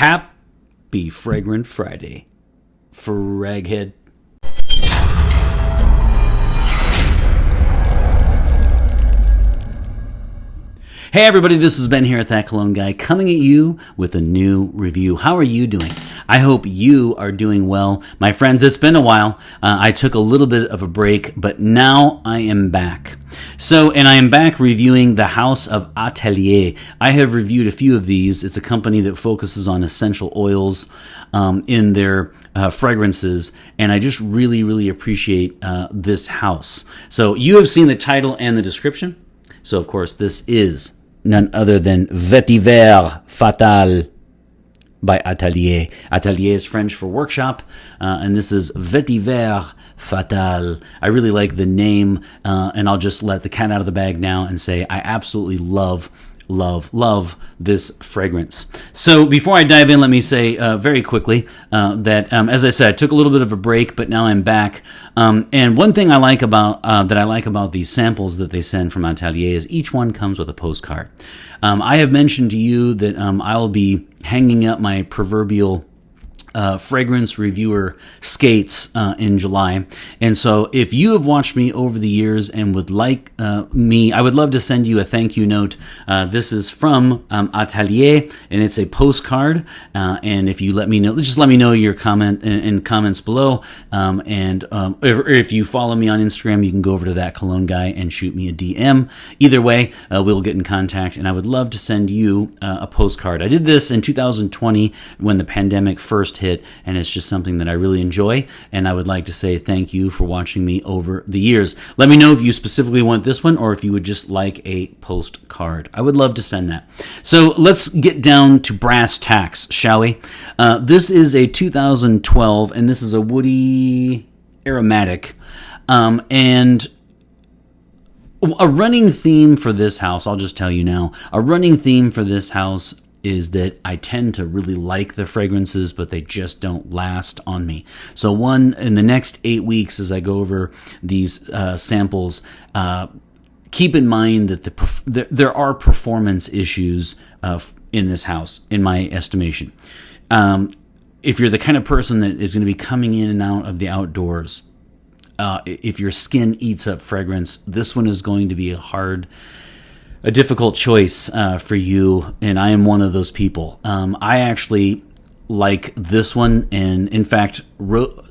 Happy Fragrant Friday, Fraghead. Hey everybody, this is Ben here at That Cologne Guy, coming at you with a new review. How are you doing? I hope you are doing well. My friends, it's been a while. I took a little bit of a break, but now I am back. And I am back reviewing the House of Atelier. I have reviewed a few of these. It's a company that focuses on essential oils in their fragrances, and I just really, really appreciate this house. So you have seen the title and the description. So, of course, this is none other than Vétiver Fatal by Atelier. Atelier is French for workshop, and this is Vétiver Fatal. I really like the name, and I'll just let the cat out of the bag now and say I absolutely love this fragrance. So before I dive in, let me say very quickly that, as I said, I took a little bit of a break, but now I'm back. And one thing I like about these samples that they send from Atelier is each one comes with a postcard. I have mentioned to you that I'll be hanging up my proverbial fragrance reviewer skates in July. And so if you have watched me over the years and would like I would love to send you a thank you note. This is from Atelier, and it's a postcard. And if you let me know, just let me know your comment in comments below. If you follow me on Instagram, you can go over to That Cologne Guy and shoot me a DM. Either way, we'll get in contact, and I would love to send you a postcard. I did this in 2020 when the pandemic first hit, and it's just something that I really enjoy, and I would like to say thank you for watching me over the years. Let me know if you specifically want this one, or if you would just like a postcard. I would love to send that. So let's get down to brass tacks, shall we? This is a 2012, and this is a woody aromatic, and a running theme for this house, I'll just tell you now, a running theme for this house is that I tend to really like the fragrances, but they just don't last on me. So in the next 8 weeks, as I go over these samples, keep in mind that there are performance issues in this house, in my estimation. If you're the kind of person that is going to be coming in and out of the outdoors, if your skin eats up fragrance, this one is going to be a difficult choice for you, and I am one of those people. I actually like this one, and in fact,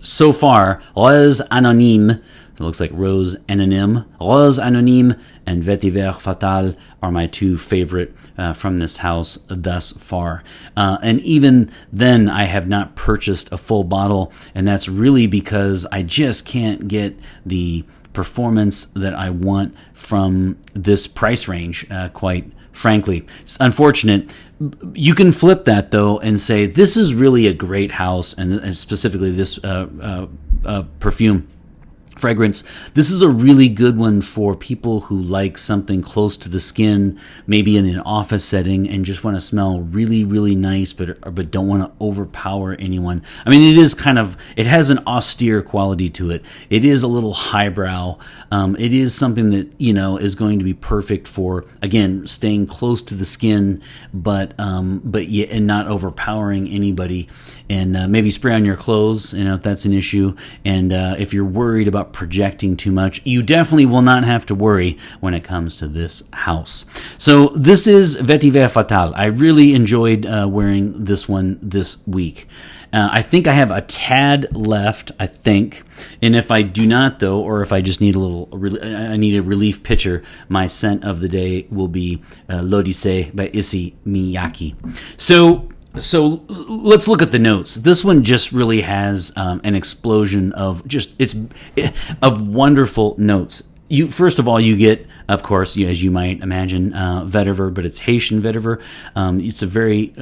so far, Rose Anonyme, it looks like Rose Anonyme, Rose Anonyme and Vétiver Fatal are my two favorite from this house thus far. And even then, I have not purchased a full bottle, and that's really because I just can't get the performance that I want from this price range, quite frankly. It's unfortunate. You can flip that, though, and say this is really a great house, and specifically this perfume fragrance. This is a really good one for people who like something close to the skin, maybe in an office setting, and just want to smell really, really nice, but don't want to overpower anyone. I mean, it has an austere quality to it. It is a little highbrow. It is something that, is going to be perfect for, again, staying close to the skin, but yet and not overpowering anybody. And maybe spray on your clothes, if that's an issue. And if you're worried about projecting too much, you definitely will not have to worry when it comes to this house. So this is Vétiver Fatal. I really enjoyed wearing this one this week. I think I have a tad left, and if I do not, though, or if I just need I need a relief pitcher, my scent of the day will be L'Odyssée by Issey Miyake. So let's look at the notes. This one just really has an explosion of wonderful notes. First of all, you get, of course, as you might imagine, vetiver, but it's Haitian vetiver. It's a very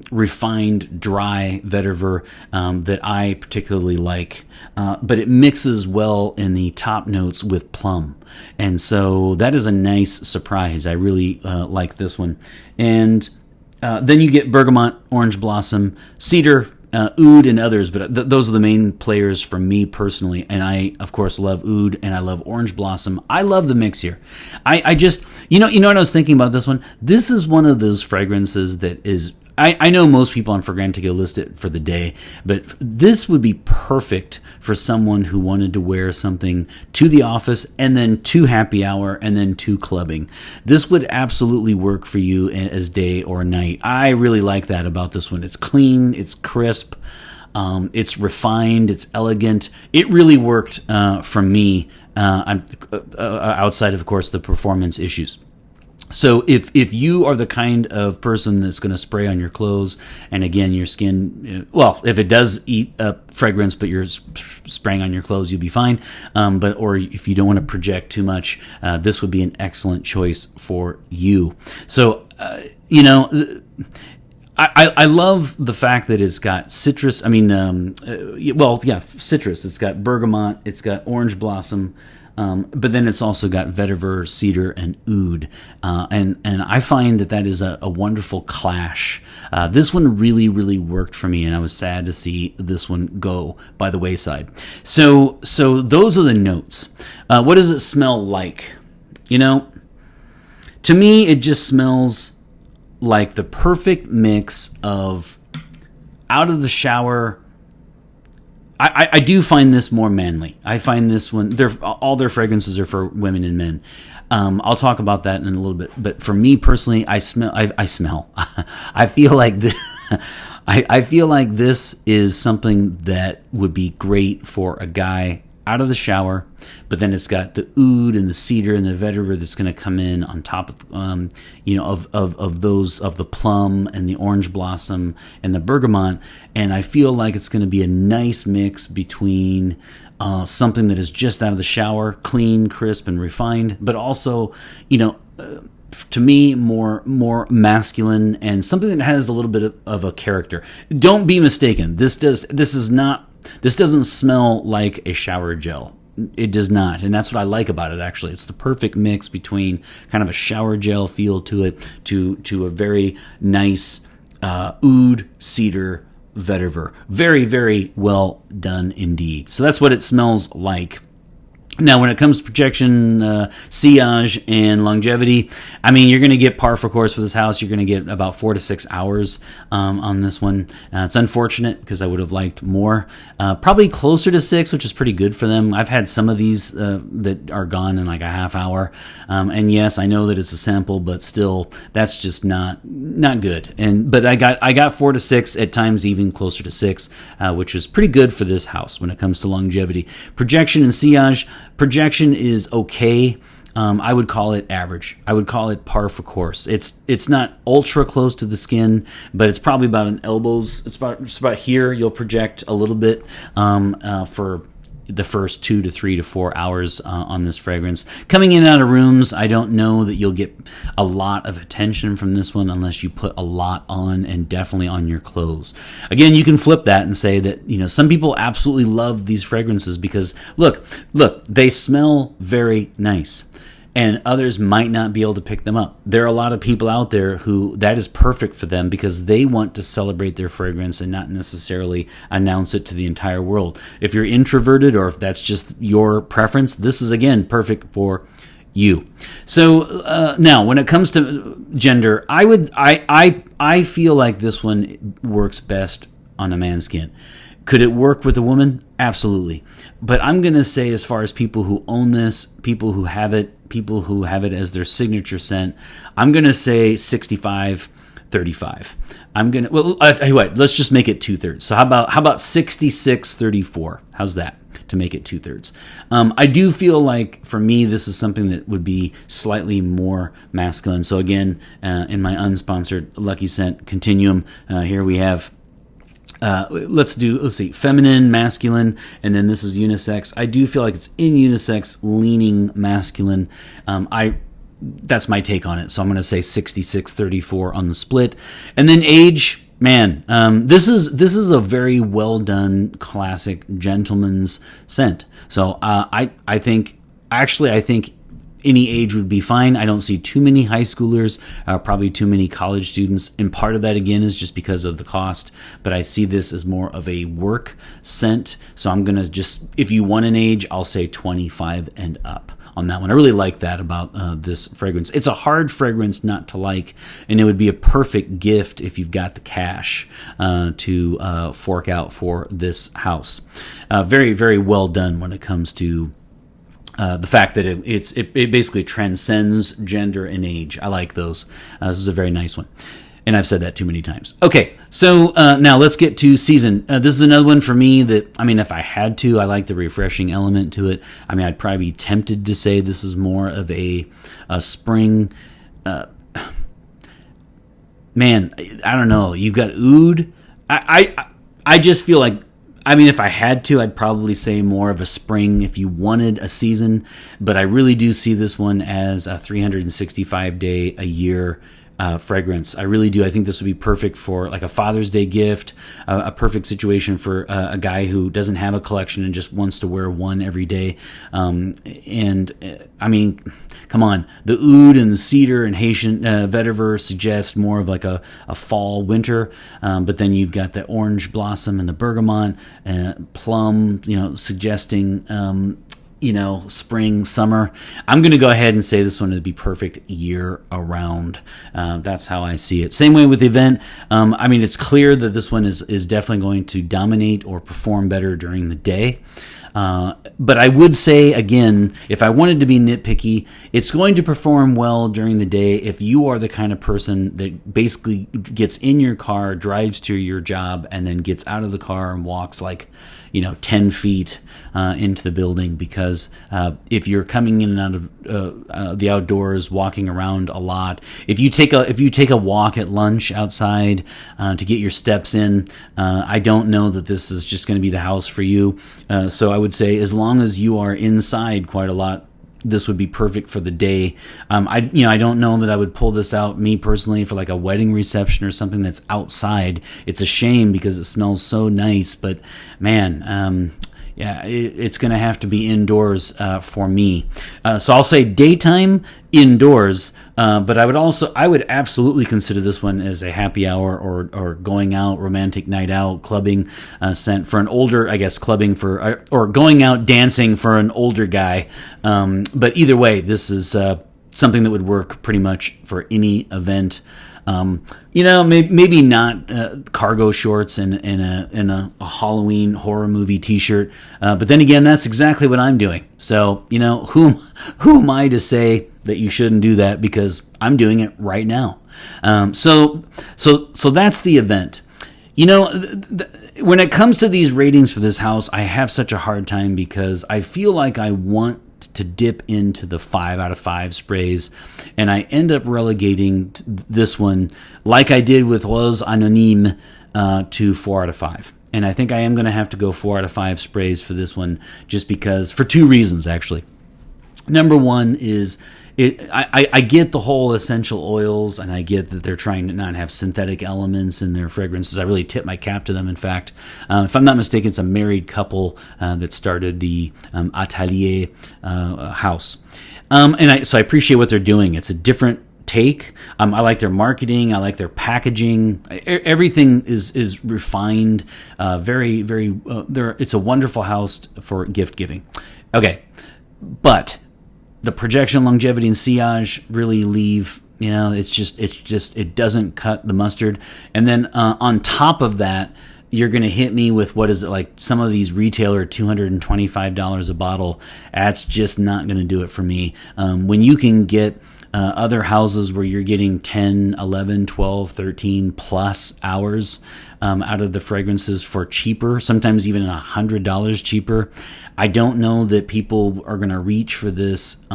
refined, dry vetiver that I particularly like, but it mixes well in the top notes with plum. And so that is a nice surprise. I really like this one. And then you get bergamot, orange blossom, cedar, oud, and others, but those are the main players for me personally. And I, of course, love oud and I love orange blossom. I love the mix here. I just, you know what I was thinking about this one? This is one of those fragrances that is I know most people on For Granted go list it for the day, but this would be perfect for someone who wanted to wear something to the office and then to happy hour and then to clubbing. This would absolutely work for you as day or night. I really like that about this one. It's clean, it's crisp, it's refined, it's elegant. It really worked for me, outside of course, the performance issues. So if you are the kind of person that's going to spray on your clothes, and again, your skin, well, if it does eat up fragrance, but you're spraying on your clothes, you'll be fine. Or if you don't want to project too much, this would be an excellent choice for you. So, I love the fact that it's got citrus. Citrus. It's got bergamot. It's got orange blossom. But then it's also got vetiver, cedar, and oud. And I find that is a wonderful clash. This one really, really worked for me, and I was sad to see this one go by the wayside. So those are the notes. What does it smell like? To me, it just smells like the perfect mix of out of the shower. I do find this more manly. I find this one, all their fragrances are for women and men. I'll talk about that in a little bit. But for me personally, I smell. I feel like this. I feel like this is something that would be great for a guy out of the shower, but then it's got the oud and the cedar and the vetiver that's going to come in on top of the plum and the orange blossom and the bergamot, and I feel like it's going to be a nice mix between something that is just out of the shower, clean, crisp, and refined, but also, to me, more masculine and something that has a little bit of a character. Don't be mistaken. This doesn't smell like a shower gel. It does not. And that's what I like about it, actually. It's the perfect mix between kind of a shower gel feel to it to a very nice oud, cedar, vetiver. Very, very well done indeed. So that's what it smells like. Now, when it comes to projection, sillage, and longevity, you're going to get par for course for this house. You're going to get about 4 to 6 hours on this one. It's unfortunate because I would have liked more. Probably closer to 6, which is pretty good for them. I've had some of these that are gone in like a half hour. And yes, I know that it's a sample, but still, that's just not good. But I got 4 to 6, at times even closer to 6, which is pretty good for this house when it comes to longevity. Projection and sillage. Projection is okay. I would call it average. I would call it par for course. It's not ultra close to the skin, but it's probably about an elbows. It's about here. You'll project a little bit for the first 2 to 3 to 4 hours on this fragrance. Coming in and out of rooms, I don't know that you'll get a lot of attention from this one unless you put a lot on, and definitely on your clothes. Again, you can flip that and say that, some people absolutely love these fragrances because look, they smell very nice. And others might not be able to pick them up. There are a lot of people out there who that is perfect for them because they want to celebrate their fragrance and not necessarily announce it to the entire world. If you're introverted or if that's just your preference, this is, again, perfect for you. So now, when it comes to gender, I feel like this one works best on a man's skin. Could it work with a woman? Absolutely. But I'm going to say, as far as people who own this, people who have it as their signature scent, I'm going to say 65-35. I'll tell you what, let's just make it 2/3. So how about 66-34? How's that to make it 2/3? I do feel like, for me, this is something that would be slightly more masculine. So again, in my unsponsored Lucky Scent Continuum, here we have let's see, feminine, masculine, and then this is unisex. I do feel like it's in unisex, leaning masculine. That's my take on it. So I'm going to say 66-34 on the split. And then age, man, this is a very well done classic gentleman's scent. So I think any age would be fine. I don't see too many high schoolers, probably too many college students. And part of that, again, is just because of the cost. But I see this as more of a work scent. So I'm going to if you want an age, I'll say 25 and up on that one. I really like that about this fragrance. It's a hard fragrance not to like, and it would be a perfect gift if you've got the cash to fork out for this house. Very, very well done when it comes to the fact that it basically transcends gender and age. I like those. This is a very nice one. And I've said that too many times. Okay, so now let's get to season. This is another one for me that, I mean, if I had to, I like the refreshing element to it. I mean, I'd probably be tempted to say this is more of a spring. Man, I don't know. You've got oud. I just feel like, I mean, if I had to, I'd probably say more of a spring if you wanted a season. But I really do see this one as a 365-day-a-year fragrance. I really do. I think this would be perfect for like a Father's Day gift, a perfect situation for a guy who doesn't have a collection and just wants to wear one every day. I mean, come on, the oud and the cedar and Haitian Vétiver suggest more of like a fall winter, but then you've got the orange blossom and the bergamot, plum, suggesting spring, summer. I'm going to go ahead and say this one would be perfect year around. That's how I see it. Same way with the event. I mean, it's clear that this one is definitely going to dominate or perform better during the day. But I would say, again, if I wanted to be nitpicky, it's going to perform well during the day if you are the kind of person that basically gets in your car, drives to your job, and then gets out of the car and walks 10 feet into the building, because if you're coming in and out of the outdoors, walking around a lot, if you take a walk at lunch outside to get your steps in, I don't know that this is just going to be the house for you. So I would say, as long as you are inside quite a lot, this would be perfect for the day. I don't know that I would pull this out, me personally, for like a wedding reception or something that's outside. It's a shame because it smells so nice, but man, it's going to have to be indoors for me. So I'll say daytime, indoors, but I would absolutely consider this one as a happy hour or going out, romantic night out, clubbing scent for an older, I guess, clubbing for, or going out dancing for an older guy. But either way, this is something that would work pretty much for any event. Maybe not cargo shorts and a Halloween horror movie T-shirt, but then again, that's exactly what I'm doing. So who am I to say that you shouldn't do that, because I'm doing it right now. So that's the event. When it comes to these ratings for this house, I have such a hard time because I feel like I want to dip into the 5 out of 5 sprays, and I end up relegating this one, like I did with Rose Anonyme, to 4 out of 5. And I think I am going to have to go 4 out of 5 sprays for this one, just because, for 2 reasons actually. Number one is, I get the whole essential oils, and I get that they're trying to not have synthetic elements in their fragrances. I really tip my cap to them. In fact, if I'm not mistaken, it's a married couple that started the Atelier house. So I appreciate what they're doing. It's a different take. I like their marketing. I like their packaging. Everything is refined. Very, very. It's a wonderful house for gift giving. Okay, but the projection, longevity, and sillage really leave, it doesn't cut the mustard. And then on top of that, you're going to hit me with, what is it, like some of these retailer $225 a bottle. That's just not going to do it for me. When you can get other houses where you're getting 10, 11, 12, 13 plus hours out of the fragrances for cheaper, sometimes even $100 cheaper, I don't know that people are going to reach for this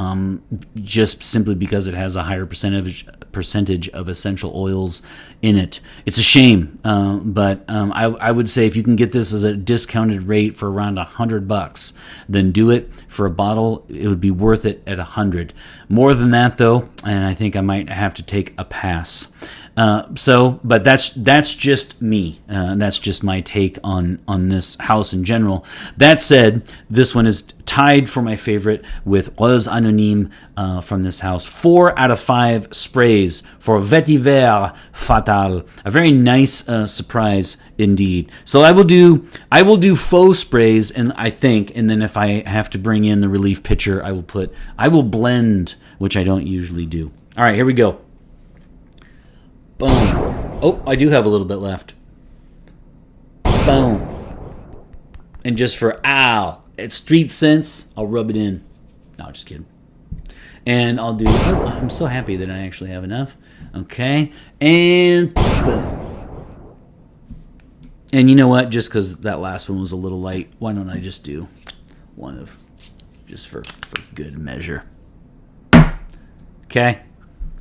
just simply because it has a higher percentage of essential oils in it. It's a shame, but I would say if you can get this as a discounted rate for around $100, then do it. For a bottle, it would be worth it at $100. More than that, though, and I think I might have to take a pass. But that's just me. That's just my take on this house in general. That said, this one is tied for my favorite with Rose Anonyme from this house. 4 out of 5 sprays for Vétiver Fatal. A very nice surprise indeed. So I will do faux sprays, and then if I have to bring in the relief pitcher, I will blend, which I don't usually do. All right, here we go. Boom. Oh, I do have a little bit left. Boom. And just for it's street sense, I'll rub it in. No, just kidding. And I'll do, I'm so happy that I actually have enough. Okay. And boom. And you know what? Just because that last one was a little light, why don't I just do one of, just for good measure. Okay.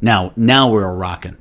Now we're rocking.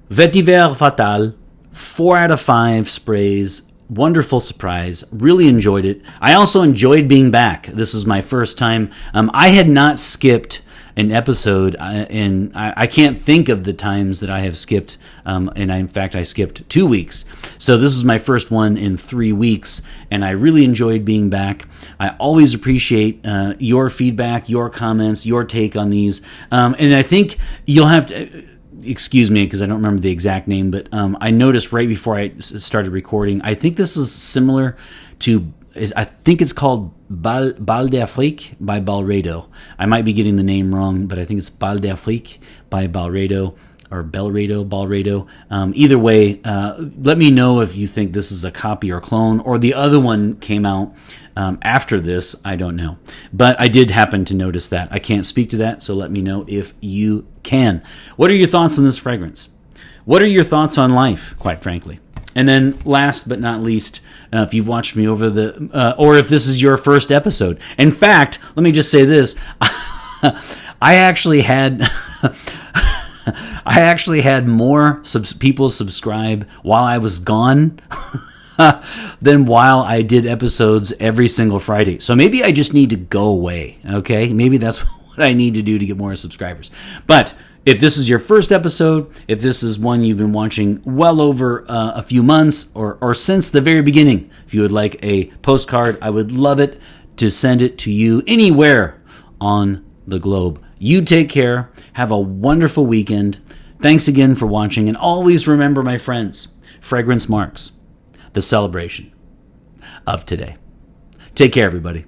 Vétiver Fatal, 4 out of 5 sprays. Wonderful surprise. Really enjoyed it. I also enjoyed being back. This was my first time. I had not skipped an episode, and I can't think of the times that I have skipped. In fact, I skipped 2 weeks. So this is my first one in 3 weeks, and I really enjoyed being back. I always appreciate your feedback, your comments, your take on these. And I think you'll have to... Excuse me, because I don't remember the exact name, but I noticed right before I started recording, I think this is similar to, I think it's called Bal d'Afrique by Balrado. I might be getting the name wrong, but I think it's Bal d'Afrique by Balrado, or Balrado. Either way, let me know if you think this is a copy or clone, or the other one came out after this. I don't know. But I did happen to notice that. I can't speak to that, so let me know if you can. What are your thoughts on this fragrance? What are your thoughts on life, quite frankly? And then last but not least, if you've watched me over or if this is your first episode. In fact, let me just say this. I actually had more people subscribe while I was gone than while I did episodes every single Friday. So maybe I just need to go away, okay? Maybe that's what I need to do to get more subscribers. But if this is your first episode, if this is one you've been watching well over a few months or since the very beginning, if you would like a postcard, I would love it to send it to you anywhere on the globe. You take care. Have a wonderful weekend. Thanks again for watching. And always remember, my friends, fragrance marks the celebration of today. Take care, everybody.